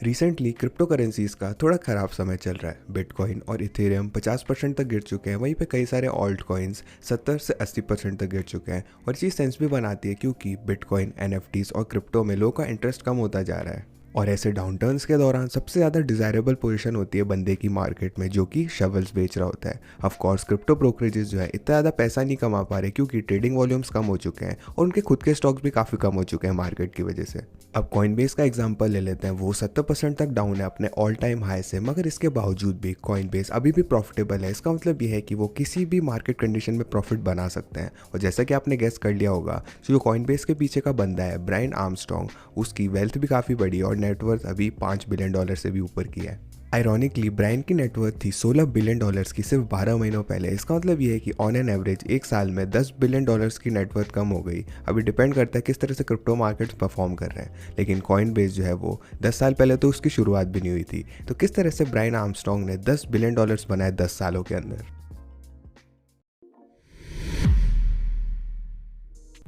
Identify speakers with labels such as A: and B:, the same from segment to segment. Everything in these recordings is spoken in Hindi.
A: रिसेंटली क्रिप्टो करेंसीज का थोड़ा खराब समय चल रहा है। बिटकॉइन और इथेरियम 50% तक गिर चुके हैं, वहीं पे कई सारे ऑल्ट कॉइन्स 70 से 80% तक गिर चुके हैं। और ये चीज़ सेंस भी बनाती है क्योंकि बिटकॉइन, एनएफटीज और क्रिप्टो में लोगों का इंटरेस्ट कम होता जा रहा है। और ऐसे डाउनटर्न्स के दौरान सबसे ज़्यादा डिज़ायरेबल पोजीशन होती है बंदे की मार्केट में जो कि शवल्स बेच रहा होता है। ऑफ कोर्स क्रिप्टो ब्रोकरेजेस जो है इतना ज़्यादा पैसा नहीं कमा पा रहे क्योंकि ट्रेडिंग वॉल्यूम्स कम हो चुके हैं और उनके खुद के स्टॉक्स भी काफ़ी कम हो चुके हैं मार्केट की वजह से। अब कॉइनबेस का एग्जांपल ले लेते हैं। वो 70% तक डाउन है अपने ऑल टाइम हाई से, मगर इसके बावजूद भी कॉइनबेस अभी भी प्रॉफिटेबल है। इसका मतलब ये है कि वो किसी भी मार्केट कंडीशन में प्रॉफिट बना सकते हैं। और जैसा कि आपने गेस कर लिया होगा, जो कॉइनबेस के पीछे का बंदा है ब्रायन आर्मस्ट्रॉन्ग, उसकी वेल्थ भी काफ़ी बड़ी है और नेटवर्थ अभी $5 बिलियन से भी ऊपर की है। आयरॉनिकली ब्रायन की नेटवर्थ थी $16 बिलियन की सिर्फ 12 महीनों पहले। इसका मतलब ये है कि ऑन एन एवरेज एक साल में $10 बिलियन की नेटवर्थ कम हो गई। अभी डिपेंड करता है किस तरह से क्रिप्टो मार्केट परफॉर्म कर रहे हैं, लेकिन कॉइनबेस जो है वो 10 साल पहले तो उसकी शुरुआत भी नहीं हुई थी। तो किस तरह से ब्रायन आर्मस्ट्रॉन्ग ने $10 बिलियन बनाए 10 सालों के अंदर।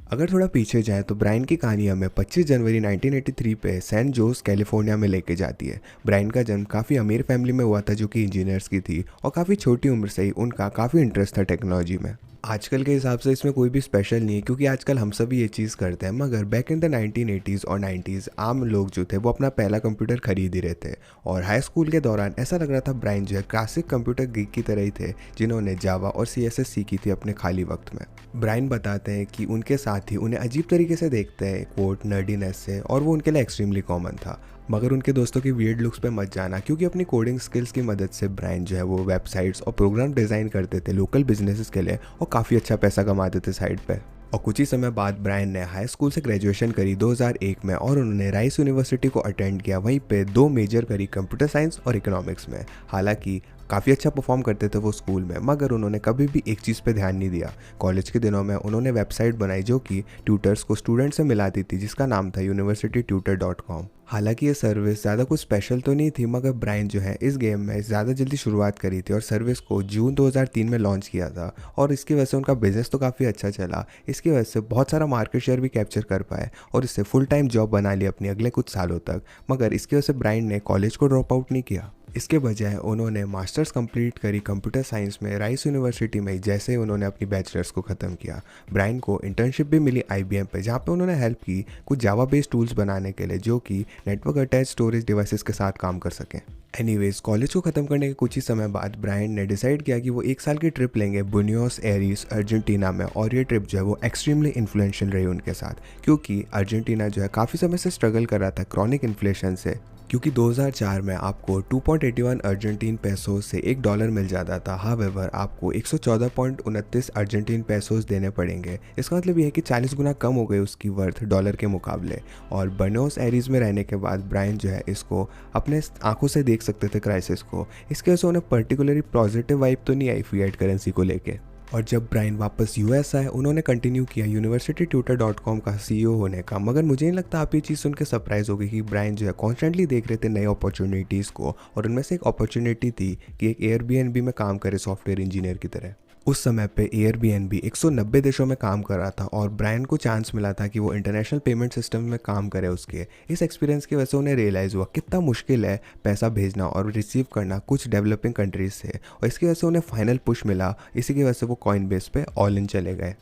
A: अगर थोड़ा पीछे जाए तो ब्रायन की कहानी हमें 25 जनवरी 1983 पे सैन जोस कैलिफोर्निया में लेके जाती है। ब्रायन का जन्म काफ़ी अमीर फैमिली में हुआ था जो कि इंजीनियर्स की थी और काफ़ी छोटी उम्र से ही उनका काफ़ी इंटरेस्ट था टेक्नोलॉजी में। आजकल के हिसाब से इसमें कोई भी स्पेशल नहीं है क्योंकि आजकल हम सभी ये चीज़ करते हैं, मगर बैक इन द 1980s और 90s आम लोग जो थे वो अपना पहला कंप्यूटर खरीद ही रहे थे। और हाई स्कूल के दौरान ऐसा लग रहा था ब्रायन जो है क्लासिक कंप्यूटर गीक की तरह ही थे जिन्होंने जावा और CSS सीखी थी अपने खाली वक्त में। ब्रायन बताते हैं कि उनके साथ ही उन्हें अजीब तरीके से देखते हैं, कोट नर्डीनेस से, और वो उनके लिए एक्सट्रीमली कॉमन था। मगर उनके दोस्तों की वियर्ड लुक्स पे मत जाना क्योंकि अपनी कोडिंग स्किल्स की मदद से ब्रायन जो है वो वेबसाइट्स और प्रोग्राम डिज़ाइन करते थे लोकल बिजनेसेस के लिए और काफ़ी अच्छा पैसा कमाते थे साइड पे। और कुछ ही समय बाद ब्रायन ने हाई स्कूल से ग्रेजुएशन करी 2001 में और उन्होंने राइस यूनिवर्सिटी को अटेंड किया। वहीं पे 2 मेजर करी, कंप्यूटर साइंस और इकोनॉमिक्स में। हालांकि काफ़ी अच्छा परफॉर्म करते थे वो स्कूल में, मगर उन्होंने कभी भी एक चीज़ पे ध्यान नहीं दिया। कॉलेज के दिनों में उन्होंने वेबसाइट बनाई जो कि ट्यूटर्स को स्टूडेंट से मिलाती थी, जिसका नाम था universitytutor.com। हालांकि ये सर्विस ज़्यादा कुछ स्पेशल तो नहीं थी, मगर ब्रायन जो है इस गेम में ज़्यादा जल्दी शुरुआत करी थी और सर्विस को जून 2003 में लॉन्च किया था। और इसकी वजह से उनका बिजनेस तो काफ़ी अच्छा चला। इसकी वजह से बहुत सारा मार्केट शेयर भी कैप्चर कर पाए और इससे फुल टाइम जॉब बना ली अपनी अगले कुछ सालों तक। मगर इसकी वजह से ब्रायन ने कॉलेज को ड्रॉप आउट नहीं किया। इसके बजाय उन्होंने मास्टर्स कंप्लीट करी कंप्यूटर साइंस में राइस यूनिवर्सिटी में। जैसे ही उन्होंने अपनी बैचलर्स को ख़त्म किया, ब्रायन को इंटर्नशिप भी मिली IBM पे, जहाँ पे उन्होंने हेल्प की कुछ जावा बेस्ड टूल्स बनाने के लिए जो कि नेटवर्क अटैच स्टोरेज डिवाइसेस के साथ काम कर सकें। एनीवेज, कॉलेज को ख़त्म करने के कुछ ही समय बाद ब्रायन ने डिसाइड किया कि वो 1 साल की ट्रिप लेंगे बुनियोस एयरीज अर्जेंटीना में। और ये ट्रिप जो है वो एक्सट्रीमली इन्फ्लुएंशियल रही उनके साथ क्योंकि अर्जेंटीना जो है काफ़ी समय से स्ट्रगल कर रहा था क्रॉनिक इन्फ्लेशन से। क्योंकि 2004 में आपको 2.81 अर्जेंटीन पैसों से $1 मिल जाता था। हावेवर आपको 114.29 अर्जेंटीन पैसोस देने पड़ेंगे। इसका मतलब ये है कि 40 गुना कम हो गई उसकी वर्थ डॉलर के मुकाबले। और बर्नोस एरीज में रहने के बाद ब्रायन जो है इसको अपने आंखों से देख सकते थे क्राइसिस को। इसके वजह से उन्हें पर्टिकुलरली पॉजिटिव वाइब तो नहीं आई फिएट करेंसी को लेके। और जब ब्रायन वापस US आए, उन्होंने कंटिन्यू किया universitytutor.com का CEO होने का। मगर मुझे नहीं लगता आप ये चीज़ सुन के सरप्राइज हो गई कि ब्रायन जो है कॉन्स्टेंटली देख रहे थे नई अपॉर्चुनिटीज़ को, और उनमें से एक अपॉर्चुनिटी थी कि एक Airbnb में काम करे सॉफ्टवेयर इंजीनियर की तरह। उस समय पे Airbnb 190 देशों में काम कर रहा था और ब्रायन को चांस मिला था कि वो इंटरनेशनल पेमेंट सिस्टम में काम करे। उसके इस एक्सपीरियंस की वजह से उन्हें रियलाइज़ हुआ कितना मुश्किल है पैसा भेजना और रिसीव करना कुछ डेवलपिंग कंट्रीज से। और इसकी वजह से उन्हें फाइनल पुश मिला। इसी की वजह से वो कॉइनबेस पे ऑल इन चले गए।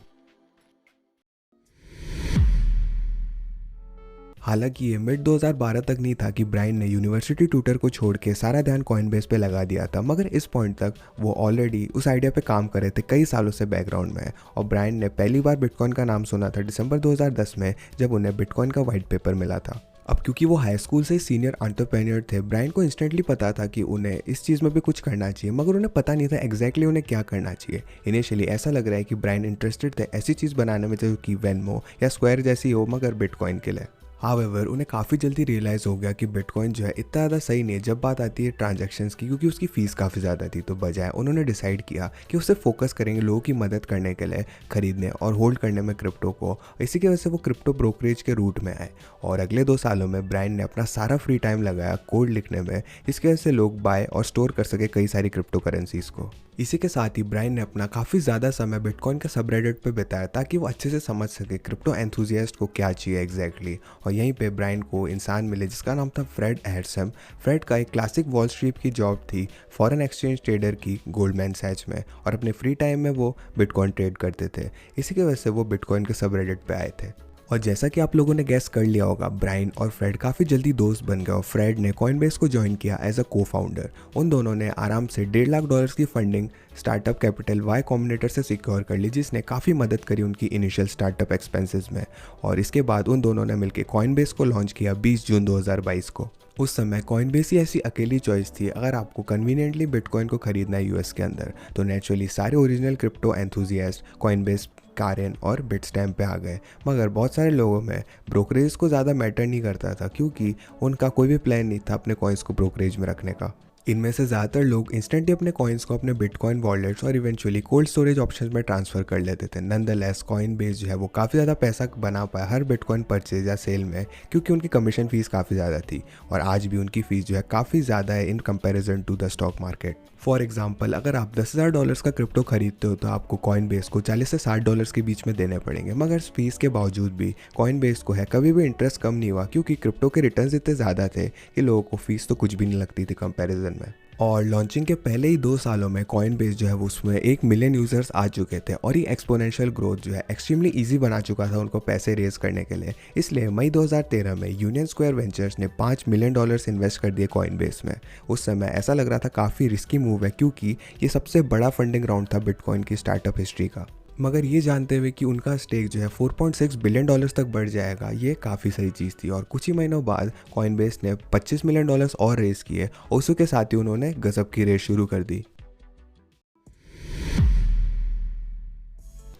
A: हालांकि ये मिड 2012 तक नहीं था कि ब्रायन ने यूनिवर्सिटी ट्यूटर को छोड़ के सारा ध्यान कॉइनबेस पे लगा दिया था, मगर इस पॉइंट तक वो ऑलरेडी उस आइडिया पे काम कर रहे थे कई सालों से बैकग्राउंड में। और ब्रायन ने पहली बार बिटकॉइन का नाम सुना था दिसंबर 2010 में, जब उन्हें बिटकॉइन का वाइट पेपर मिला था। अब क्योंकि वो हाई स्कूल से सीनियर एंटरप्रेन्योर थे, ब्रायन को इंस्टेंटली पता था कि उन्हें इस चीज़ में भी कुछ करना चाहिए, मगर उन्हें पता नहीं था एग्जैक्टली उन्हें क्या करना चाहिए। इनिशियली ऐसा लग रहा है कि ब्रायन इंटरेस्टेड थे ऐसी चीज़ बनाने में जो कि वेनमो या स्क्वायर जैसी हो, मगर बिटकॉइन के लिए। हावेवर उन्हें काफ़ी जल्दी रियलाइज़ हो गया कि बिटकॉइन जो है इतना ज़्यादा सही नहीं है जब बात आती है ट्रांजैक्शंस की, क्योंकि उसकी फ़ीस काफ़ी ज़्यादा थी। तो बजाय उन्होंने डिसाइड किया कि उससे फोकस करेंगे लोगों की मदद करने के लिए, खरीदने और होल्ड करने में क्रिप्टो को। इसी की वजह से वो क्रिप्टो ब्रोकरेज के रूट में आए। और अगले 2 सालों में ब्रायन ने अपना सारा फ्री टाइम लगाया कोड लिखने में, जिसकी वजह से लोग बाय और स्टोर कर सके कई सारी क्रिप्टो करेंसीज को। इसी के साथ ही ब्रायन ने अपना काफ़ी ज़्यादा समय बिटकॉइन के सबरेडिट पे बिताया ताकि वो अच्छे से समझ सके क्रिप्टो एंथुजियास्ट को क्या चाहिए एग्जैक्टली। और यहीं पे ब्रायन को इंसान मिले जिसका नाम था फ्रेड एहरसम। फ्रेड का एक क्लासिक वॉल स्ट्रीट की जॉब थी फॉरेन एक्सचेंज ट्रेडर की गोल्डमैन सैच में, और अपने फ्री टाइम में वो बिटकॉइन ट्रेड करते थे। इसी की वजह से वो बिटकॉइन के सबरेडिट पे आए थे। और जैसा कि आप लोगों ने गैस कर लिया होगा, ब्रायन और फ्रेड काफ़ी जल्दी दोस्त बन गए और फ्रेड ने कॉइनबेस को ज्वाइन किया एज अ को फाउंडर। उन दोनों ने आराम से $1.5 लाख की funding startup capital Y Combinator से सिक्योर कर ली, जिसने काफ़ी मदद करी उनकी इनिशियल स्टार्टअप एक्सपेंसेस में। और इसके बाद उन दोनों ने मिलकर कॉइनबेस को लॉन्च किया 20 जून 2022 को। उस समय कॉइनबेस ही ऐसी अकेली चॉइस थी अगर आपको कन्वीनियंटली बिटकॉइन को खरीदना है यूएस के अंदर, तो नेचुरली सारे ओरिजिनल क्रिप्टो एंथुजियास्ट कॉइनबेस, कारेन और बिटस्टैम्प पे आ गए। मगर बहुत सारे लोगों में ब्रोकरेज को ज़्यादा मैटर नहीं करता था, क्योंकि उनका कोई भी प्लान नहीं था अपने कॉइन्स को ब्रोकरेज में रखने का। इनमें से ज़्यादातर लोग इंस्टेंटली अपने कॉइन्स को अपने बिटकॉइन वॉलेट्स और इवेंचुअली कोल्ड स्टोरेज ऑप्शंस में ट्रांसफ़र कर लेते थे। नॉनदलेस कॉइनबेस जो है वो काफ़ी ज़्यादा पैसा बना पाया हर बिटकॉइन परचेज या सेल में, क्योंकि उनकी कमीशन फ़ीस काफ़ी ज़्यादा थी, और आज भी उनकी फ़ीस जो है काफ़ी ज़्यादा है in comparison to the stock market. For example, अगर आप $10,000 का क्रिप्टो खरीदते हो तो आपको कॉइनबेस को $40 से $60 के बीच में देने पड़ेंगे। मगर इस फीस के बावजूद भी कॉइनबेस को है कभी भी इंटरेस्ट कम नहीं हुआ, क्योंकि क्रिप्टो के रिटर्न्स इतने ज़्यादा थे कि लोगों को फीस तो कुछ भी नहीं लगती थी कंपैरिजन में। और लॉन्चिंग के पहले ही 2 सालों में कॉइनबेस जो है वो उसमें 1 मिलियन यूज़र्स आ चुके थे, और ये एक्सपोनेंशियल ग्रोथ जो है एक्सट्रीमली इजी बना चुका था उनको पैसे रेज करने के लिए। इसलिए मई 2013 में यूनियन स्क्वायर वेंचर्स ने $5 मिलियन इन्वेस्ट कर दिए कॉइनबेस में। उस समय ऐसा लग रहा था काफ़ी रिस्की मूव है, क्योंकि ये सबसे बड़ा फंडिंग राउंड था बिटकॉइन की स्टार्टअप हिस्ट्री का। मगर ये जानते हुए कि उनका स्टेक जो है $4.6 बिलियन तक बढ़ जाएगा, ये काफ़ी सही चीज़ थी। और कुछ ही महीनों बाद कॉइनबेस ने $25 मिलियन और रेज किए, और उसी के साथ ही उन्होंने गजब की रेस शुरू कर दी।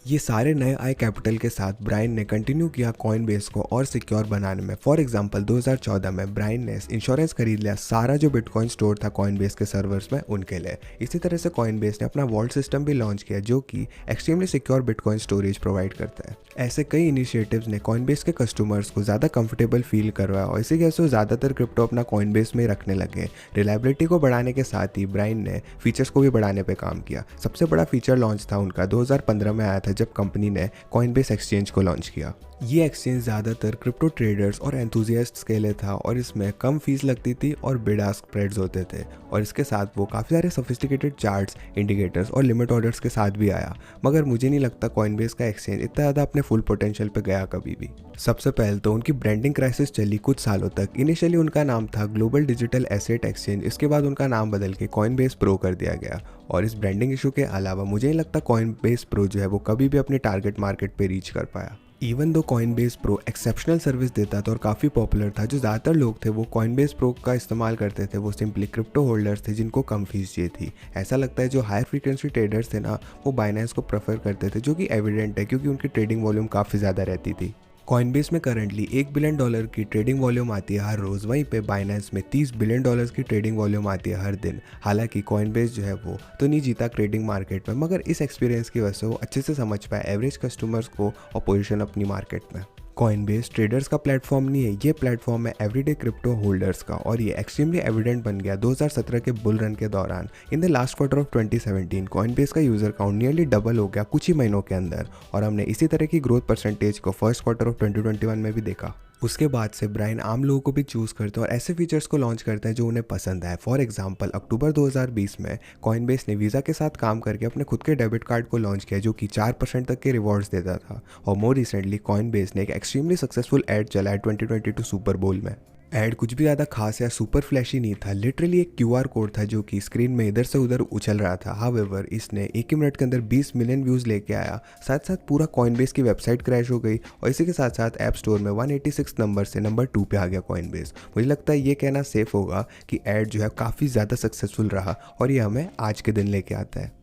A: ये सारे नए आय कैपिटल के साथ ब्रायन ने कंटिन्यू किया कॉइनबेस को और सिक्योर बनाने में। फॉर एग्जांपल 2014 में ब्रायन ने इंश्योरेंस खरीद लिया सारा जो बिटकॉइन स्टोर था कॉइनबेस के सर्वर्स में उनके लिए। इसी तरह से कॉइनबेस ने अपना वॉल्ट सिस्टम भी लॉन्च किया, जो कि extremely secure bitcoin storage provide करता है। ऐसे कई इनिशिएटिव्स ने कॉइनबेस के कस्टमर्स को ज़्यादा कंफर्टेबल फील करवाया, और इसी वजह से ज़्यादातर क्रिप्टो अपना कॉइनबेस में रखने लगे। रिलायबिलिटी को बढ़ाने के साथ ही ब्रायन ने फीचर्स को भी बढ़ाने पर काम किया। सबसे बड़ा फीचर लॉन्च था उनका 2015 में आया था, जब कंपनी ने कॉइनबेस एक्सचेंज को लॉन्च किया। ये एक्सचेंज ज़्यादातर क्रिप्टो ट्रेडर्स और एंथुजियास्ट्स के लिए था, और इसमें कम फीस लगती थी और बिड आस्क स्प्रेड्स होते थे, और इसके साथ वो काफ़ी सारे सोफिस्टिकेटेड चार्ट्स, इंडिकेटर्स और लिमिट ऑर्डर्स के साथ भी आया। मगर मुझे नहीं लगता कॉइनबेस का एक्सचेंज इतना ज़्यादा अपने फुल पोटेंशियल पे गया कभी भी। सबसे पहले तो उनकी ब्रांडिंग क्राइसिस चली कुछ सालों तक। इनिशियली उनका नाम था ग्लोबल डिजिटल एसेट एक्सचेंज, इसके बाद उनका नाम बदल के कॉइनबेस प्रो कर दिया गया। और इस ब्रांडिंग इशू के अलावा मुझे नहीं लगता कॉइनबेस प्रो जो है वो कभी भी अपने टारगेट मार्केट पे रीच कर पाया। Even though Coinbase pro exceptional service देता था और काफ़ी पॉपुलर था, जो ज़्यादातर लोग थे वो कॉइनबेस प्रो का इस्तेमाल करते थे, वो सिंपली क्रिप्टो होल्डर्स थे जिनको कम फीस चाहिए थी। ऐसा लगता है जो हाई फ्रीक्वेंसी ट्रेडर्स थे ना, वो बाइनेंस को प्रेफर करते थे, जो कि एविडेंट है क्योंकि उनकी ट्रेडिंग वॉल्यूम काफ़ी ज़्यादा रहती थी। कॉइनबेस में करंटली $1 बिलियन की ट्रेडिंग वॉल्यूम आती है हर रोज़, वहीं पे बाइनेंस में $30 बिलियन की ट्रेडिंग वॉल्यूम आती है हर दिन। हालांकि कॉइनबेस जो है वो तो नहीं जीता ट्रेडिंग मार्केट में, मगर इस एक्सपीरियंस की वजह से वो अच्छे से समझ पाए एवरेज कस्टमर्स को और पोजीशन अपनी मार्केट में। कॉइनबेस ट्रेडर्स का प्लेटफॉर्म नहीं है, ये प्लेटफॉर्म है एवरीडे क्रिप्टो होल्डर्स का, और ये एक्सट्रीमली एविडेंट बन गया 2017 के बुल रन के दौरान। In the last quarter of 2017 Coinbase का यूज़र काउंट नियरली डबल हो गया कुछ ही महीनों के अंदर, और हमने इसी तरह की ग्रोथ परसेंटेज को फर्स्ट क्वार्टर ऑफ 2021 में भी देखा। उसके बाद से ब्रायन आम लोगों को भी चूज़ करते हैं और ऐसे फीचर्स को लॉन्च करते हैं जो उन्हें पसंद आए। फॉर एग्जांपल अक्टूबर 2020 में कॉइनबेस ने वीज़ा के साथ काम करके अपने खुद के डेबिट कार्ड को लॉन्च किया, जो कि 4% तक के रिवॉर्ड्स देता था। और मोर रिसेंटली कॉइनबेस ने एक एक्सट्रीमली सक्सेसफुल एड चलाया 2022 सुपर बोल में। ऐड कुछ भी ज़्यादा खास या सुपर फ्लैशी नहीं था, लिटरली एक QR कोड था जो कि स्क्रीन में इधर से उधर उछल रहा था। हावेवर इसने एक ही मिनट के अंदर 20 मिलियन व्यूज़ लेके आया। साथ साथ पूरा कॉइनबेस की वेबसाइट क्रैश हो गई, और इसी के साथ साथ ऐप स्टोर में 186 नंबर से नंबर 2 पे आ गया कॉइनबेस। मुझे लगता है ये कहना सेफ होगा कि ऐड जो है काफ़ी ज़्यादा सक्सेसफुल रहा, और ये हमें आज के दिन लेके आता है।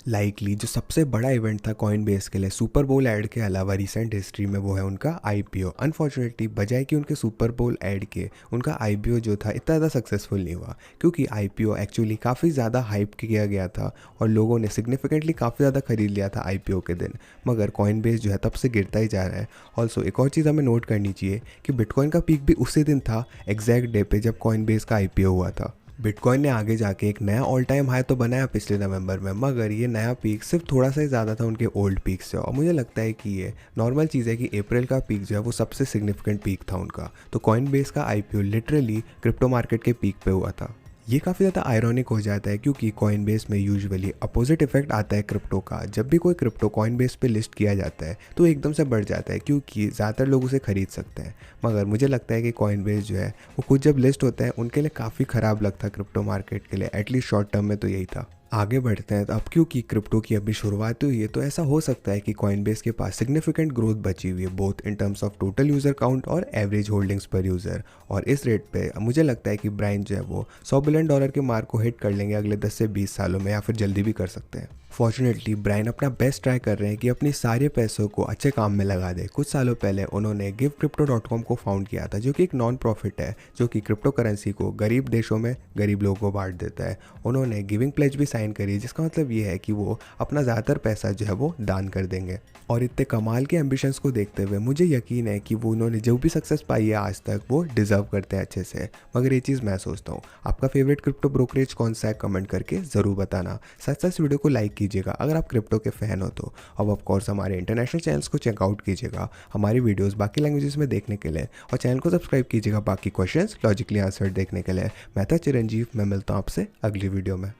A: लाइकली जो सबसे बड़ा इवेंट था कॉइनबेस के लिए सुपर बोल ऐड के अलावा रिसेंट हिस्ट्री में, वो है उनका IPO। अनफॉर्चुनेटली बजाय कि उनके सुपर बोल ऐड के, उनका IPO जो था इतना ज़्यादा सक्सेसफुल नहीं हुआ, क्योंकि IPO एक्चुअली काफ़ी ज़्यादा हाइप किया गया था और लोगों ने सिग्निफिकेंटली काफ़ी ज़्यादा खरीद लिया था IPO के दिन। मगर कॉइनबेस जो है तब से गिरता ही जा रहा है। ऑल्सो एक और चीज़ हमें नोट करनी चाहिए कि बिटकॉइन का पीक भी उसी दिन था, एग्जैक्ट डे पे जब कॉइनबेस का IPO हुआ था। बिटकॉइन ने आगे जाके एक नया ऑल टाइम हाई तो बनाया पिछले नवंबर में, मगर ये नया पीक सिर्फ थोड़ा सा ही ज़्यादा था उनके ओल्ड पीक से। और मुझे लगता है कि ये नॉर्मल चीज़ है कि अप्रैल का पीक जो है वो सबसे सिग्निफिकेंट पीक था उनका। तो कॉइन बेस का आईपीओ लिटरली क्रिप्टो मार्केट के पीक पे हुआ था। ये काफ़ी ज़्यादा आयरॉनिक हो जाता है क्योंकि कॉइन बेस में यूजुअली अपोजिट इफेक्ट आता है क्रिप्टो का। जब भी कोई क्रिप्टो कॉइन बेस पे लिस्ट किया जाता है तो एकदम से बढ़ जाता है क्योंकि ज़्यादातर लोग उसे खरीद सकते हैं। मगर मुझे लगता है कि कॉइन बेस जो है वो खुद जब लिस्ट होता है उनके लिए काफ़ी ख़राब लगता है क्रिप्टो मार्केट के लिए, एटलीस्ट शॉर्ट टर्म में तो यही था। आगे बढ़ते हैं। तो अब क्योंकि क्रिप्टो की अभी शुरुआत हुई है तो ऐसा हो सकता है कि कॉइनबेस के पास सिग्निफिकेंट ग्रोथ बची हुई है, both in terms of total user count और एवरेज होल्डिंग्स पर यूज़र। और इस रेट पे मुझे लगता है कि ब्राइन जो है वो $100 बिलियन के मार्क को हिट कर लेंगे अगले 10 से 20 सालों में, या फिर जल्दी भी कर सकते हैं। फॉर्चुनेटली ब्राइन अपना बेस्ट ट्राई कर रहे हैं कि अपने सारे पैसों को अच्छे काम में लगा दे। कुछ सालों पहले उन्होंने givecrypto.com को फाउंड किया था, जो कि एक नॉन प्रॉफिट है जो कि क्रिप्टो करेंसी को गरीब देशों में गरीब लोगों को बांट देता है। उन्होंने गिविंग प्लेज भी साइन करी, जिसका मतलब ये है कि वो अपना ज़्यादातर पैसा जो है वो दान कर देंगे। और इतने कमाल के एम्बिशंस को देखते हुए मुझे यकीन है कि वो उन्होंने जो भी सक्सेस पाई है आज तक वो डिजर्व करते हैं अच्छे से। मगर ये चीज़ मैं सोचता हूँ, आपका फेवरेट क्रिप्टो ब्रोकरेज कौन सा है कमेंट करके ज़रूर बताना। साथ साथ इस वीडियो को लाइक कीजिएगा अगर आप क्रिप्टो के फ़ैन हो तो। अब ऑफकोर्स हमारे इंटरनेशनल चैनल्स को चेकआउट कीजिएगा हमारी वीडियोस बाकी लैंग्वेजेस में देखने के लिए, और चैनल को सब्सक्राइब कीजिएगा बाकी क्वेश्चंस लॉजिकली आंसर्ड देखने के लिए। मैं था चिरंजीव, मैं मिलता हूँ आपसे अगली वीडियो में।